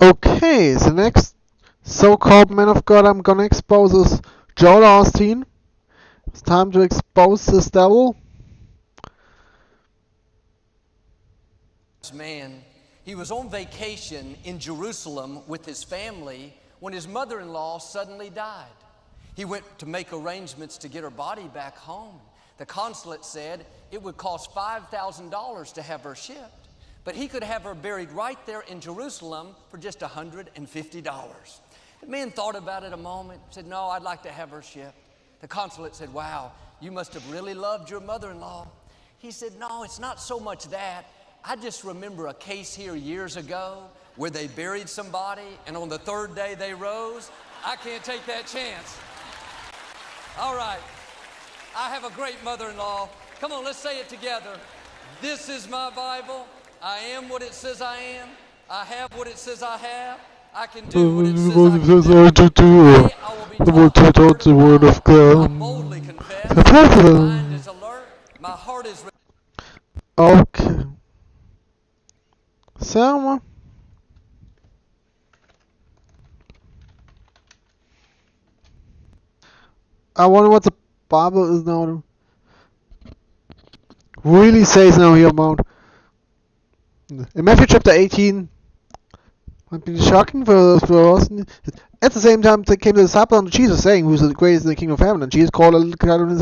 Okay, the next so-called man of God I'm gonna expose is Joel Osteen. It's time to expose this devil. Man, he was on vacation in Jerusalem with his family when his mother-in-law suddenly died. He went to make arrangements to get her body back home. The consulate said it would cost $5,000 to have her shipped, but he could have her buried right there in Jerusalem for just $150. The man thought about it a moment, said, "No, I'd like to have her shipped." The consulate said, "Wow, you must have really loved your mother-in-law." He said, "No, it's not so much that. I just remember a case here years ago where they buried somebody and on the third day they rose. I can't take that chance." All right, I have a great mother-in-law. Come on, let's say it together. This is my Bible. I am what it says I am. I have what it says I have. I can do what it says I can do. Today I will be taught the word of God. I boldly confess. My mind is alert. My heart is ready. Okay. Selma. I wonder what the Bible is now really says now here about. In Matthew chapter 18, might be shocking for us. At the same time, there came the disciple unto Jesus, saying, "Who is the greatest in the kingdom of heaven?" And Jesus called a little child and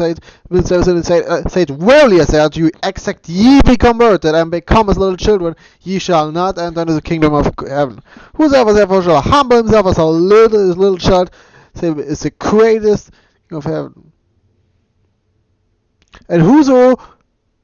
said, "Verily I say unto you, except ye be converted and become as little children, ye shall not enter into the kingdom of heaven. Whosoever therefore shall humble himself as a little child, is the greatest of heaven. And whoso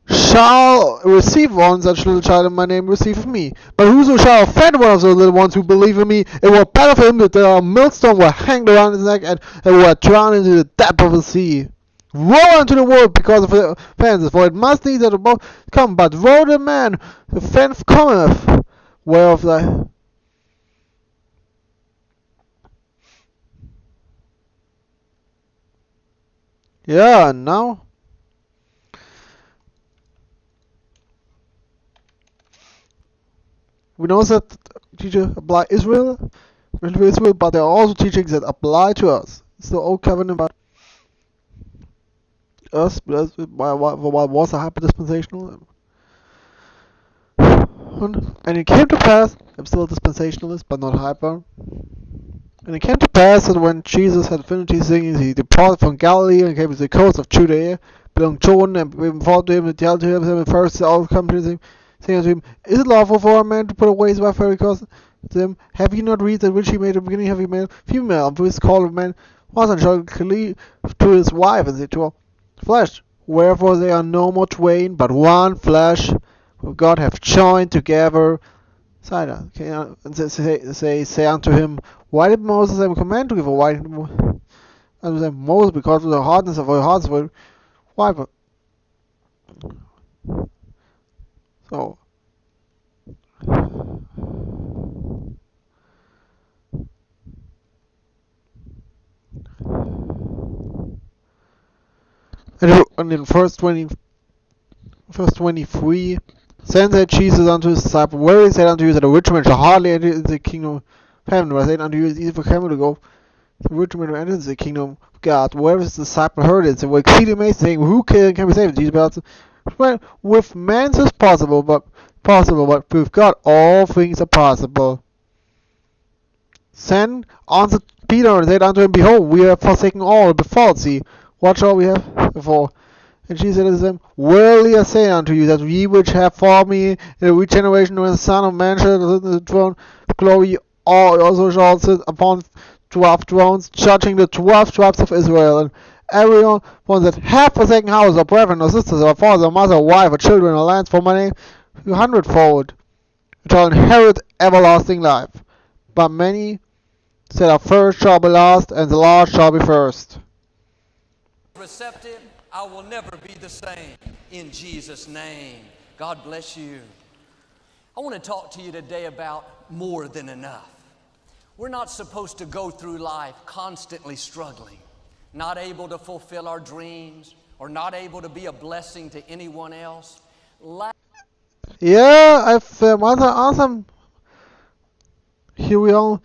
shall receive one such little child in my name receiveth me. But whoso shall offend one of those little ones who believe in me, it were better for him that a millstone were hanged around his neck and were drowned into the depth of the sea. Woe unto the world because of the offenses, for it must needs that the both come, but woe to the man the offense cometh, whereof thy yeah, and now we know that teachers apply Israel, but there are also teachings that apply to us. It's the old covenant about us, but why was a hyper dispensational? And it came to pass, I'm still a dispensationalist, but not hyper. And it came to pass that when Jesus had finished his things, he departed from Galilee and came to the coast of Judea, belonged Jordan, and women followed him and dealt to him, and first all come to him, saying unto him, "Is it lawful for a man to put away his wife for because to them? Have ye not read that which he made at the beginning of male, female, and for his call of man, one shall cleave to his wife, and say to her flesh. Wherefore they are no more twain, but one flesh, whom God hath joined together." Sidon, and say unto him, "Why did Moses have a command to give a wife?" And say, "Moses, because of the hardness of our hearts, were wife." So, and in verse 23, then said Jesus unto his disciples, "Verily I say unto you that a rich man shall hardly enter into the kingdom of heaven. But I say unto you, it is easy for camel to go the rich man who enters the kingdom of God." Wherever his disciple heard it, they were exceedingly amazed, saying, "Who can be saved?" Jesus answered, "Well, with man it is possible, but with God all things are possible." Then answered Peter and said unto him, "Behold, we have forsaken all, and followed thee. What shall we have therefore?" And Jesus said unto them, "Verily I say unto you, that ye which have followed me in the regeneration when the Son of Man shall sit on the throne of glory, also shall sit upon 12 thrones, judging the 12 tribes of Israel. And every one that hath forsaken house, or brethren, or sisters, or father, or mother, or wife, or children, or lands for my name, 100-fold, shall inherit everlasting life. But many that are first shall be last, and the last shall be first." Receptive, I will never be the same. In Jesus' name, God bless you. I want to talk to you today about more than enough. We're not supposed to go through life constantly struggling, not able to fulfill our dreams, or not able to be a blessing to anyone else. Yeah, I've awesome here we all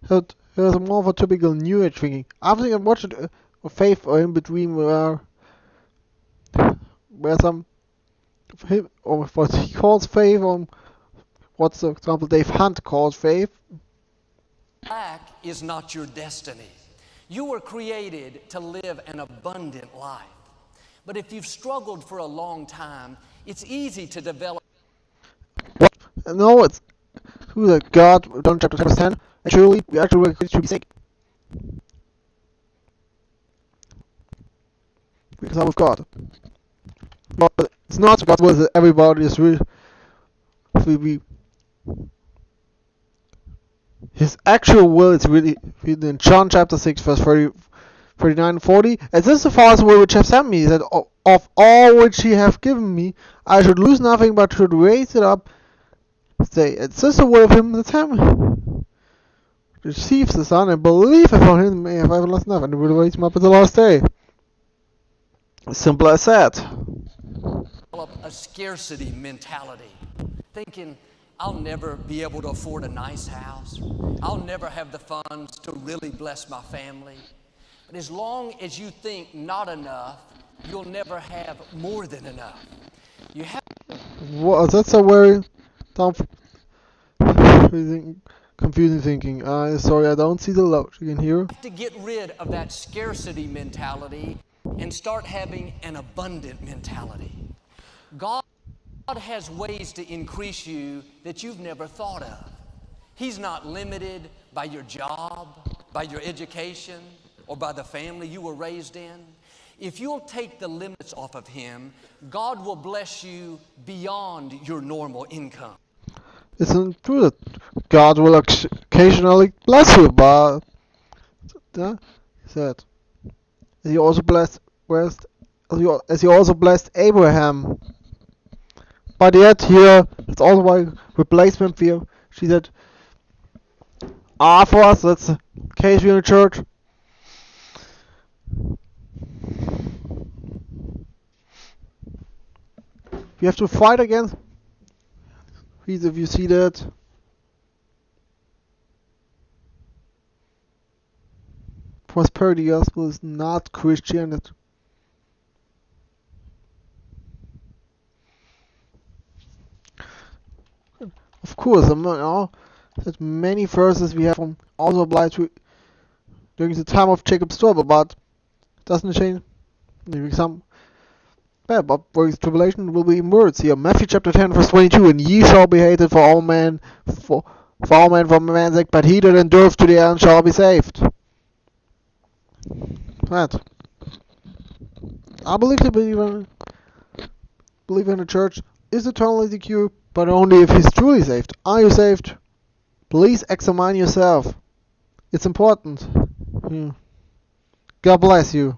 had here's more of a typical New Age thinking. I think I watched a faith or in between where some of him or what he calls faith or what, for example, Dave Hunt calls faith. Lack is not your destiny. You were created to live an abundant life. But if you've struggled for a long time, it's easy to develop. What? No, it's who the God, John chapter 10. Actually, we actually should be sick. Because I'm with God. But it's not God's will that everybody is really. His actual will is really in John chapter 6, verse 39 and 40. And this is the Father's will which hath sent me, that of all which he hath given me, I should lose nothing but should raise it up. Say, it's this the will of him that sent me. Receives the Son and believeth on him may have everlasting life, and will raise him up at the last day. As simple as that. Develop a scarcity mentality, thinking, I'll never be able to afford a nice house. I'll never have the funds to really bless my family. But as long as you think not enough, you'll never have more than enough. You have. Well, that's a very confusing thinking. Sorry, I don't see the logic in here. You have to get rid of that scarcity mentality and start having an abundant mentality. God has ways to increase you that you've never thought of. He's not limited by your job, by your education, or by the family you were raised in. If you'll take the limits off of Him, God will bless you beyond your normal income. Isn't true that God will occasionally bless you, but said as He also blessed Abraham. But yet here it's also why replacement fear. She said, for us that's the case we in the church. We have to fight against. Please, if you see that. Prosperity gospel is not Christianity. Of course, that many verses we have from also applied to during the time of Jacob's trouble, but it doesn't change. Some but for his tribulation will be in words here. Matthew chapter 10 verse 22, and ye shall be hated for all men, for all men for man's sake, but he that endureth to the end shall be saved. That. I believe in the church is eternally secure, but only if he's truly saved. Are you saved? Please examine yourself. It's important. God bless you.